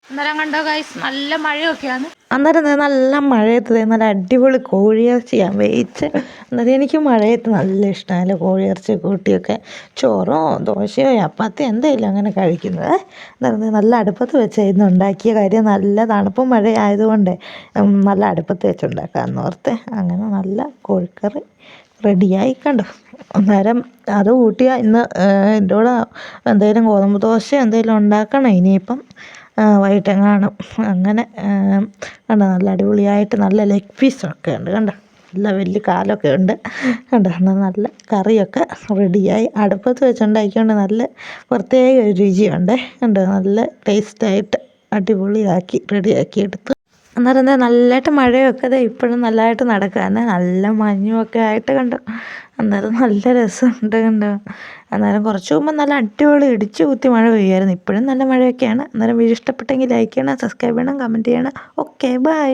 അന്നേരം കണ്ടോ ഗൈസ്, നല്ല മഴയൊക്കെയാണ്. അന്നേരം നല്ല മഴയത്ത് നല്ല അടിപൊളി കോഴിയിറച്ചി ഞാൻ വേവിച്ച്. അന്നേരം എനിക്ക് മഴയത്ത് നല്ല ഇഷ്ടമല്ല കോഴിയിറച്ചി കൂട്ടിയൊക്കെ ചോറോ ദോശയോ ചപ്പാത്തിയോ എന്തെങ്കിലും അങ്ങനെ കഴിക്കുന്നത്. അന്നേരം നല്ല അടുപ്പത്ത് വെച്ചായിരുന്നു ഉണ്ടാക്കിയ കാര്യം. നല്ല തണുപ്പും മഴ ആയതുകൊണ്ട് നല്ല അടുപ്പത്ത് വെച്ചുണ്ടാക്കാമെന്ന് ഓർത്ത് അങ്ങനെ നല്ല കോഴിക്കറി റെഡിയായി കണ്ടു. അന്നേരം അത് കൂട്ടിയാൽ ഇന്ന് എൻ്റെ കൂടെ എന്തെങ്കിലും ഗോതമ്പ് ദോശ എന്തെങ്കിലും ഉണ്ടാക്കണം ഇനിയിപ്പം വൈകിട്ടെങ്ങാനും. അങ്ങനെ കണ്ടോ നല്ല അടിപൊളിയായിട്ട് നല്ല ലെഗ് പീസൊക്കെ ഉണ്ട് കണ്ടോ, നല്ല വലിയ കാലൊക്കെ ഉണ്ട് കണ്ടോ. എന്നാൽ നല്ല കറിയൊക്കെ റെഡിയായി. അടുപ്പത്ത് വെച്ചുണ്ടാക്കിക്കൊണ്ട് നല്ല പ്രത്യേക ഒരു രുചിയുണ്ട് കണ്ടോ. നല്ല ടേസ്റ്റായിട്ട് അടിപൊളിയാക്കി റെഡിയാക്കി എടുത്തു. അന്നേരം എന്താ നല്ലതായിട്ട് മഴയൊക്കെ ഇപ്പോഴും നല്ലതായിട്ട് നടക്കുകയാണ്. നല്ല മഞ്ഞുമൊക്കെ ആയിട്ട് കണ്ടോ. അന്നേരം നല്ല രസമുണ്ട് കണ്ടോ. അന്നേരം കുറച്ച് മുമ്പ് നല്ല അടിപൊളി ഇടിച്ച് കുത്തി മഴ പെയ്യുമായിരുന്നു. ഇപ്പോഴും നല്ല മഴയൊക്കെയാണ്. അന്നേരം വീഡിയോ ഇഷ്ടപ്പെട്ടെങ്കിൽ ലൈക്ക് ചെയ്യണം, സബ്സ്ക്രൈബ് ചെയ്യണം, കമൻറ്റ് ചെയ്യണം. Okay bye.